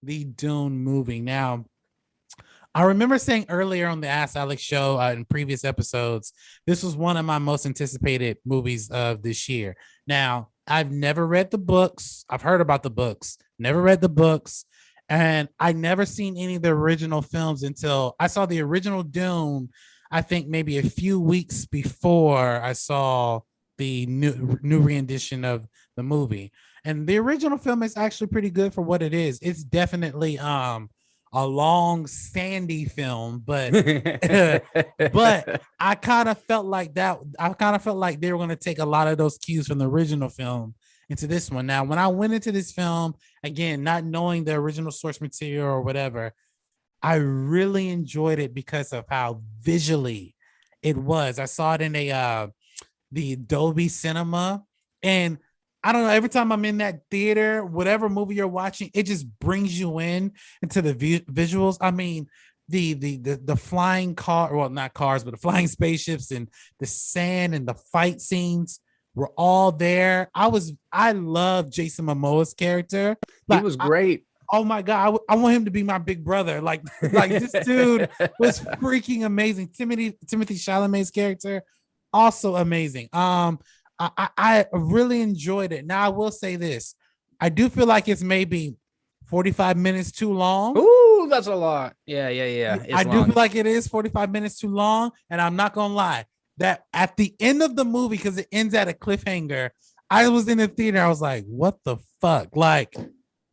the Dune movie. Now, I remember saying earlier on the Ask Alex show in previous episodes, this was one of my most anticipated movies of this year. Now, I've never read the books. I've heard about the books, never read the books, and I never seen any of the original films until I saw the original Dune. I think maybe a few weeks before I saw the new rendition of the movie. And the original film is actually pretty good for what it is. It's definitely a long sandy film, but but I kind of felt like that. I kind of felt like they were going to take a lot of those cues from the original film into this one. Now, when I went into this film, again, not knowing the original source material or whatever, I really enjoyed it because of how visually it was. I saw it in a the Dolby Cinema, and I don't know. Every time I'm in that theater, whatever movie you're watching, it just brings you in into the visuals. I mean, the flying car, well, not cars, but the flying spaceships and the sand and the fight scenes were all there. I love Jason Momoa's character. He Like, was great. oh my god, I want him to be my big brother. Like this dude was freaking amazing. Timothy Chalamet's character also amazing. I really enjoyed it. Now I will say this: I do feel like it's maybe 45 minutes too long. Ooh, that's a lot. Yeah. It's I do long. feel like it is 45 minutes too long, and I'm not gonna lie that at the end of the movie, because it ends at a cliffhanger, I was in the theater. I was like, "What the fuck?"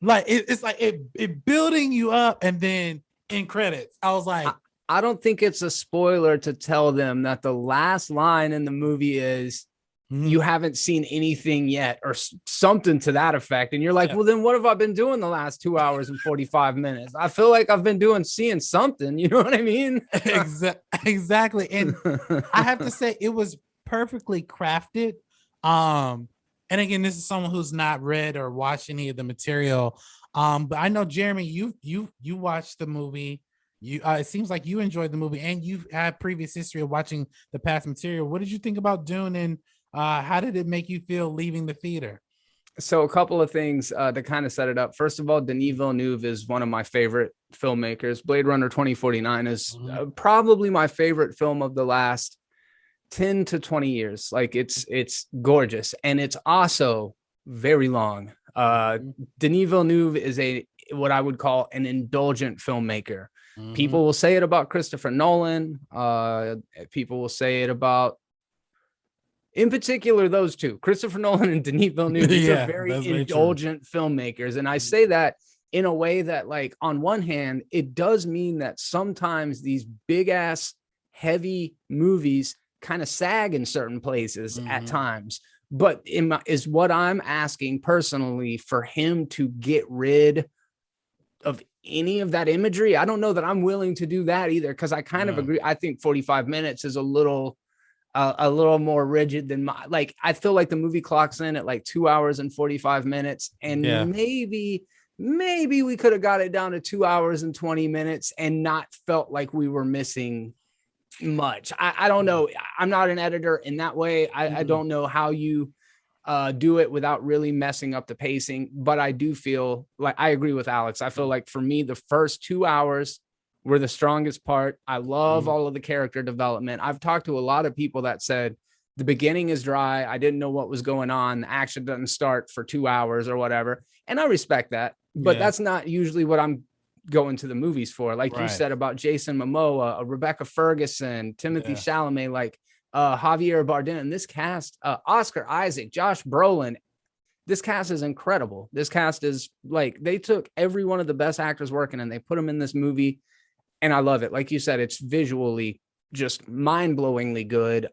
It's like it building you up, and then in credits, I was like, I don't think it's a spoiler to tell them that the last line in the movie is you haven't seen anything yet or something to that effect. And you're like, well, then what have I been doing the last 2 hours and 45 minutes? I feel like I've been seeing something. You know what I mean? Exactly. And I have to say it was perfectly crafted. And again, this is someone who's not read or watched any of the material. But I know, Jeremy, you watched the movie. It seems like you enjoyed the movie, and you've had previous history of watching the past material. What did you think about Dune, and how did it make you feel leaving the theater? So a couple of things to kind of set it up. First of all, Denis Villeneuve is one of my favorite filmmakers. Blade Runner 2049 is probably my favorite film of the last 10 to 20 years. Like it's gorgeous, and it's also very long. Denis Villeneuve is what I would call an indulgent filmmaker. People will say it about Christopher Nolan. People will say it about, in particular, those two, Christopher Nolan and Denis Villeneuve. These are very indulgent filmmakers. And I say that in a way that, like, on one hand, it does mean that sometimes these big ass heavy movies kind of sag in certain places at times. But is what I'm asking personally for him to get rid of any of that imagery. I don't know that I'm willing to do that either, because I kind of agree. I think 45 minutes is a little more rigid than I feel like the movie clocks in at like 2 hours and 45 minutes, and maybe we could have got it down to 2 hours and 20 minutes and not felt like we were missing much. I don't know. I'm not an editor in that way. I don't know how you do it without really messing up the pacing. But I do feel like I agree with Alex. I feel like for me, the first 2 hours were the strongest part. I love all of the character development. I've talked to a lot of people that said the beginning is dry. I didn't know what was going on. The action doesn't start for 2 hours or whatever. And I respect that. But that's not usually what I'm going to the movies for. Like you said about Jason Momoa, Rebecca Ferguson, Timothy Chalamet, like Javier Bardem, and this cast, Oscar Isaac, Josh Brolin. This cast is incredible. This cast is like, they took every one of the best actors working and they put them in this movie. And I love it. Like you said, it's visually just mind-blowingly good.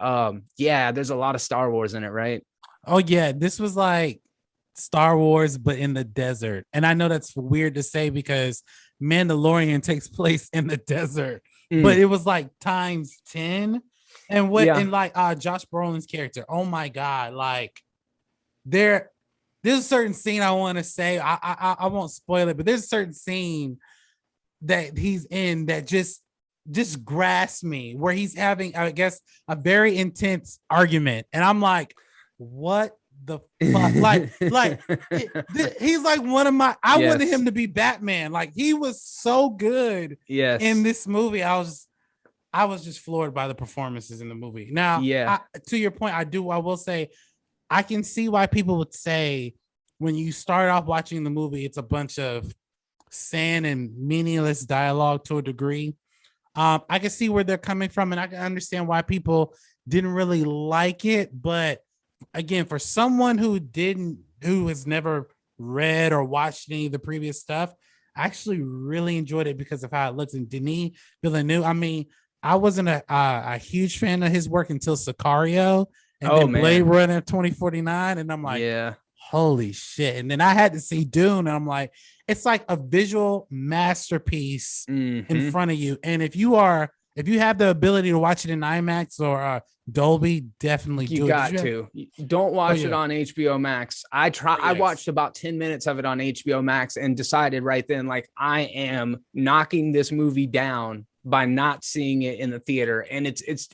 There's a lot of Star Wars in it, right? Oh yeah, this was like Star Wars, but in the desert. And I know that's weird to say because Mandalorian takes place in the desert, but it was like times 10. And and like Josh Brolin's character, oh my god, like there's a certain scene I want to say. I won't spoil it, but there's a certain scene that he's in that just grasps me, where he's having, I guess, a very intense argument, and I'm like, what the fuck? He's like one of my. I wanted Yes. him to be Batman. Like he was so good Yes. in this movie. I was just floored by the performances in the movie. Now, Yeah. to your point, I will say, I can see why people would say when you start off watching the movie, it's a bunch of sand and meaningless dialogue to a degree. I can see where they're coming from, and I can understand why people didn't really like it. But again, for someone who has never read or watched any of the previous stuff, I actually really enjoyed it because of how it looks. And Denis Villeneuve, I mean, I wasn't a huge fan of his work until Sicario, and then Blade Runner 2049, and I'm like, yeah, holy shit. And then I had to see Dune, and I'm like, it's like a visual masterpiece in front of you. And if you have the ability to watch it in IMAX or Dolby, definitely do it. Don't watch it on HBO Max. I watched about 10 minutes of it on HBO Max and decided right then, like, I am knocking this movie down by not seeing it in the theater. And it's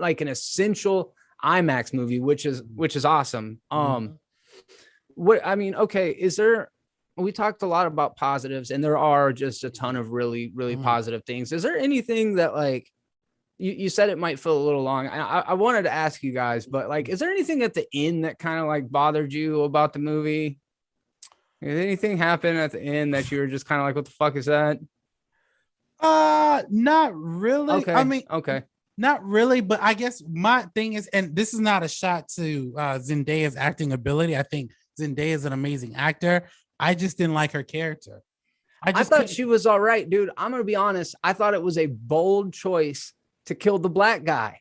like an essential IMAX movie, which is awesome. What I mean, okay, we talked a lot about positives, and there are just a ton of really, really positive things. Is there anything that, like, you said it might feel a little long? I wanted to ask you guys, but like, is there anything at the end that kind of like bothered you about the movie? Did anything happen at the end that you were just kind of like, what the fuck is that? Not really. Okay. I mean, okay. Not really, but I guess my thing is, and this is not a shot to Zendaya's acting ability. I think Zendaya is an amazing actor. I just didn't like her character. I thought she was all right, dude. I'm going to be honest. I thought it was a bold choice to kill the black guy.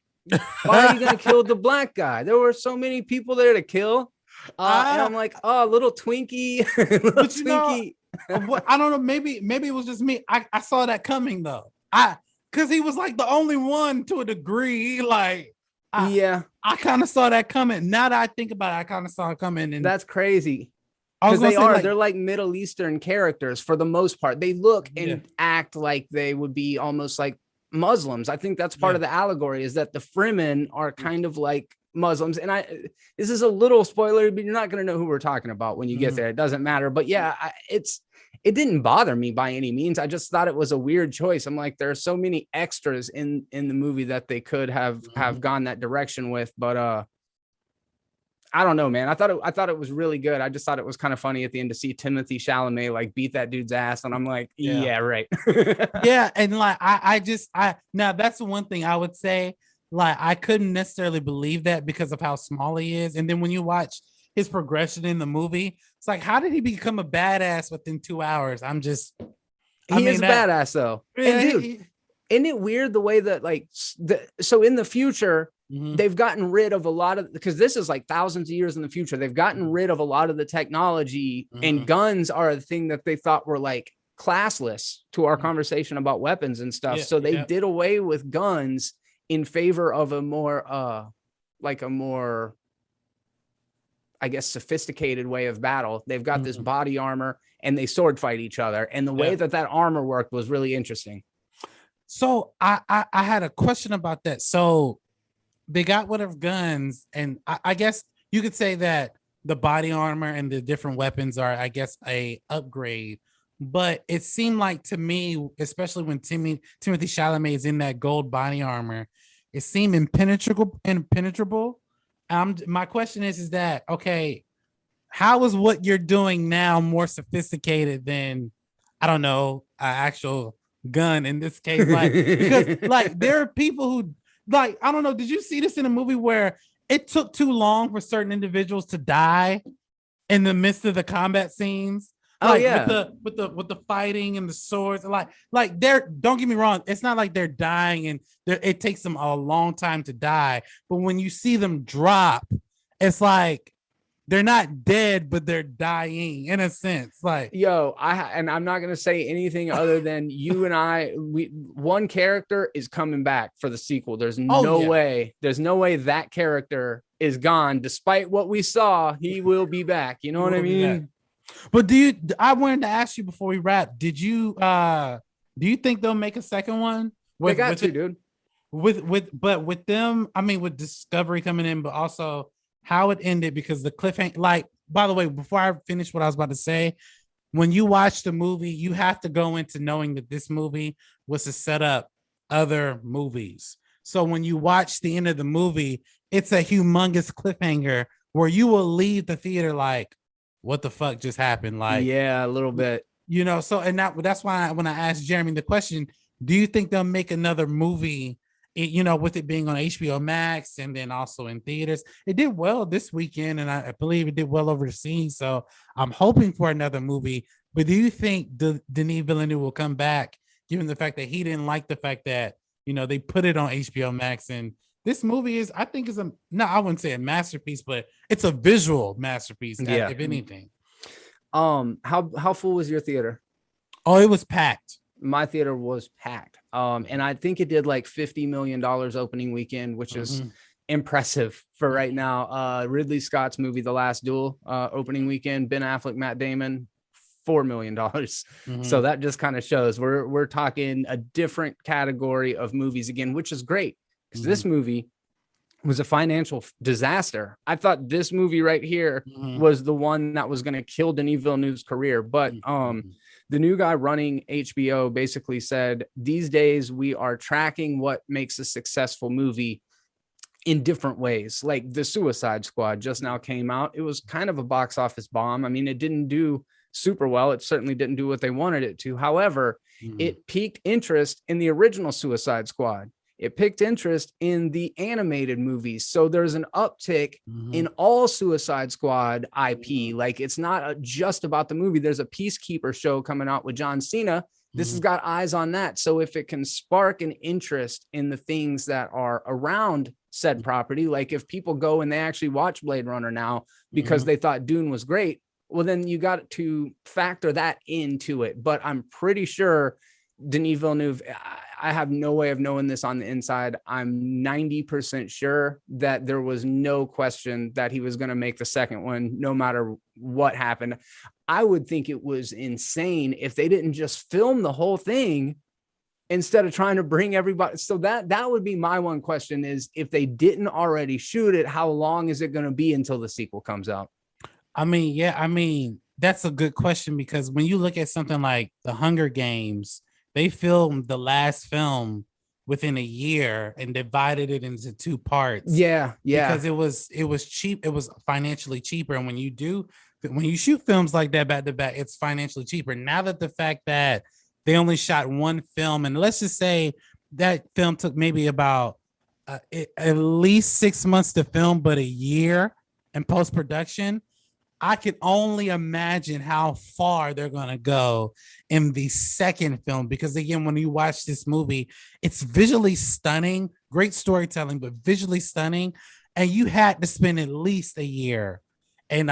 Why are you going to kill the black guy? There were so many people there to kill. And I'm like, oh, little Twinkie. Little Twinkie. I don't know. Maybe it was just me. I saw that coming, though. Because he was like the only one to a degree. Like, I kind of saw that coming. Now that I think about it, I kind of saw it coming. And that's crazy. Because they're like Middle Eastern characters for the most part. They look and act like they would be almost like Muslims. I think that's part of the allegory, is that the Fremen are kind of like Muslims. And this is a little spoiler, but you're not going to know who we're talking about when you get there. It doesn't matter. But yeah, it didn't bother me by any means. I just thought it was a weird choice. I'm like, there are so many extras in the movie that they could have gone that direction with, but I don't know, man. I thought it was really good. I just thought it was kind of funny at the end to see Timothy Chalamet like beat that dude's ass, and I'm like, yeah right. Yeah, and like now that's the one thing I would say. Like, I couldn't necessarily believe that because of how small he is, and then when you watch his progression in the movie, it's like, how did he become a badass within 2 hours? He is a badass though. Yeah, and dude, isn't it weird the way that, like, so in the future, they've gotten rid of a lot of, because this is like thousands of years in the future, they've gotten rid of a lot of the technology, and guns are a thing that they thought were like classless to our conversation about weapons and stuff. So they did away with guns in favor of a more, I guess, sophisticated way of battle. They've got this body armor, and they sword fight each other. And the way that armor worked was really interesting. So I had a question about that. So they got rid of guns, and I guess you could say that the body armor and the different weapons are, I guess, a upgrade. But it seemed like to me, especially when Timothy Chalamet is in that gold body armor, it seemed impenetrable. My question is that, okay, how is what you're doing now more sophisticated than, I don't know, an actual gun in this case? Like, because like there are people who, like, I don't know, did you see this in a movie where it took too long for certain individuals to die in the midst of the combat scenes? Like, with the fighting and the swords, like they're, don't get me wrong, it's not like they're dying and it takes them a long time to die, but when you see them drop, it's like they're not dead, but they're dying in a sense. Like, and I'm not gonna say anything other than you and one character is coming back for the sequel. There's no way that character is gone, despite what we saw. He will be back. You know what I mean? But I wanted to ask you before we wrap, do you think they'll make a second one? They got to, dude. With them, I mean, with Discovery coming in, but also how it ended, because the cliffhanger, like, by the way, before I finish what I was about to say, when you watch the movie, you have to go into knowing that this movie was to set up other movies. So when you watch the end of the movie, it's a humongous cliffhanger where you will leave the theater like, what the fuck just happened? Like, yeah, a little bit. so and that's why when I asked Jeremy the question, do you think they'll make another movie? With it being on HBO Max and then also in theaters, it did well this weekend, and I believe it did well overseas. So I'm hoping for another movie. But do you think Denis Villeneuve will come back, given the fact that he didn't like the fact that they put it on HBO Max? And this movie is, I think, I wouldn't say a masterpiece, but it's a visual masterpiece, Yeah. if anything. How full was your theater? Oh, it was packed. My theater was packed. And I think it did like $50 million opening weekend, which is impressive for right now. Ridley Scott's movie, The Last Duel, opening weekend, Ben Affleck, Matt Damon, $4 million. So that just kind of shows we're talking a different category of movies again, which is great, because this movie was a financial disaster. I thought this movie right here was the one that was going to kill Denis Villeneuve's career. But the new guy running HBO basically said, these days we are tracking what makes a successful movie in different ways. Like The Suicide Squad just now came out. It was kind of a box office bomb. I mean, it didn't do super well. It certainly didn't do what they wanted it to. However, it piqued interest in the original Suicide Squad. It piqued interest in the animated movies. So there's an uptick in all Suicide Squad IP. Like, it's not just about the movie. There's a Peacekeeper show coming out with John Cena. This has got eyes on that. So if it can spark an interest in the things that are around said property, like if people go and they actually watch Blade Runner now because they thought Dune was great, well, then you got to factor that into it. But I'm pretty sure Denis Villeneuve, I have no way of knowing this on the inside. I'm 90% sure that there was no question that he was going to make the second one, no matter what happened. I would think it was insane if they didn't just film the whole thing instead of trying to bring everybody. So that would be my one question, is if they didn't already shoot it, how long is it going to be until the sequel comes out? I mean, that's a good question, because when you look at something like The Hunger Games, they filmed the last film within a year and divided it into two parts. Yeah. Because it was cheap. It was financially cheaper. And when you shoot films like that back to back, it's financially cheaper. Now that the fact that they only shot one film, and let's just say that film took maybe about at least 6 months to film, but a year in post-production, I can only imagine how far they're going to go in the second film. Because again, when you watch this movie, it's visually stunning, great storytelling, but visually stunning. And you had to spend at least a year in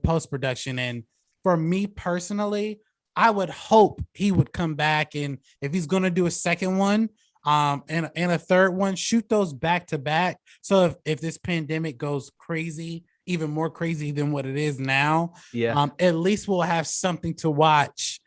post-production. And for me personally, I would hope he would come back, and if he's going to do a second one and a third one, shoot those back to back. So if this pandemic goes crazy, even more crazy than what it is now, at least we'll have something to watch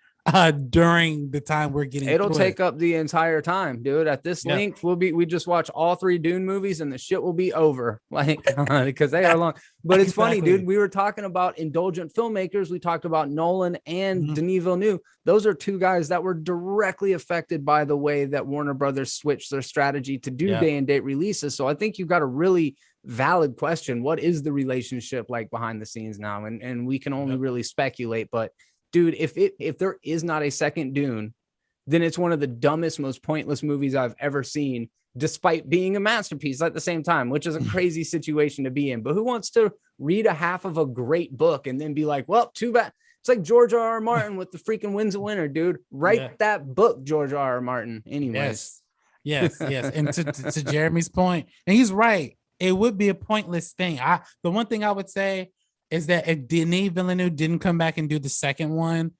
during the time we're getting. It'll take up the entire time, dude. At this length, we just watch all 3 Dune movies and the shit will be over, like, because they are long. But it's funny, dude. We were talking about indulgent filmmakers. We talked about Nolan and Denis Villeneuve. Those are 2 guys that were directly affected by the way that Warner Brothers switched their strategy to do day and date releases. So I think you've got a really valid question. What is the relationship like behind the scenes now? And we can only really speculate, but dude, if there is not a second Dune, then it's one of the dumbest, most pointless movies I've ever seen, despite being a masterpiece at the same time, which is a crazy situation to be in. But who wants to read a half of a great book and then be like, well, too bad. It's like George R.R. Martin with the freaking Winds of Winter, dude. Write that book, George R.R. Martin. Anyways. Yes. And to Jeremy's point, and he's right, it would be a pointless thing. The one thing I would say is that if Denis Villeneuve didn't come back and do the second one,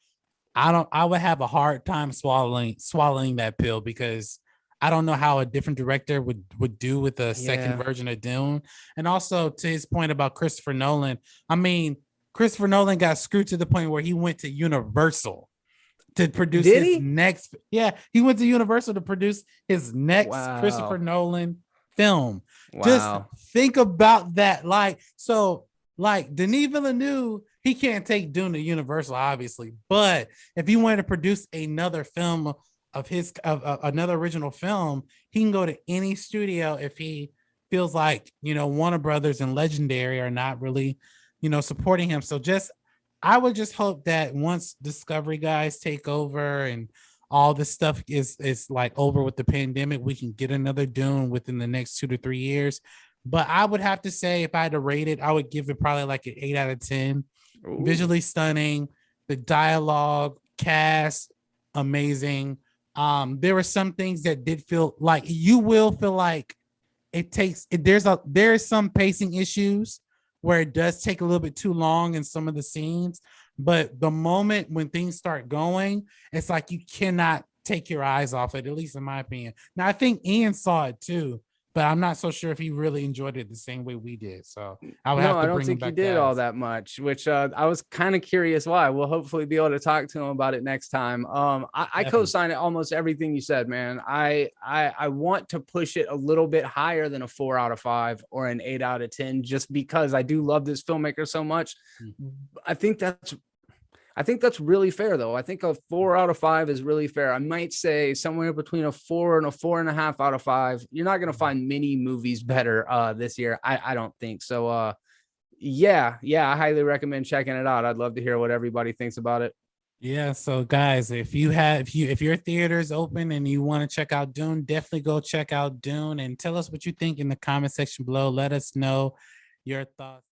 I would have a hard time swallowing that pill, because I don't know how a different director would do with the second version of Dune. And also, to his point about Christopher Nolan, I mean, Christopher Nolan got screwed to the point where he went to Universal to produce next. Yeah, he went to Universal to produce his next Christopher Nolan film. Just Wow. think about that. Like Denis Villeneuve, he can't take Dune to Universal, obviously, but if he wanted to produce another film of his of another original film, he can go to any studio if he feels like Warner Brothers and Legendary are not really supporting him. So just I would just hope that once Discovery guys take over and all this stuff is like over with the pandemic, we can get another Dune within the next 2 to 3 years. But I would have to say, if I had to rate it, I would give it probably like an 8 out of 10. Ooh. Visually stunning, the dialogue, cast, amazing. There were some things that did feel like you will feel like there's some pacing issues where it does take a little bit too long in some of the scenes, but the moment when things start going, it's like you cannot take your eyes off it, at least in my opinion. Now I think Ian saw it too, but I'm not so sure if he really enjoyed it the same way we did. So I would No, have I to don't bring him think he back to did all ask. that much, which I was kind of curious why. We'll hopefully be able to talk to him about it next time. I Definitely. co-sign it almost everything you said, man. I want to push it a little bit higher than a 4 out of 5 or an 8 out of 10, just because I do love this filmmaker so much. I think that's I think that's really fair, though. I think a 4 out of 5 is really fair. I might say somewhere between a 4 and a 4.5 out of 5. You're not going to find many movies better this year. I don't think so. Yeah, I highly recommend checking it out. I'd love to hear what everybody thinks about it. Yeah, so guys, if your theater is open and you want to check out Dune, definitely go check out Dune and tell us what you think in the comment section below. Let us know your thoughts.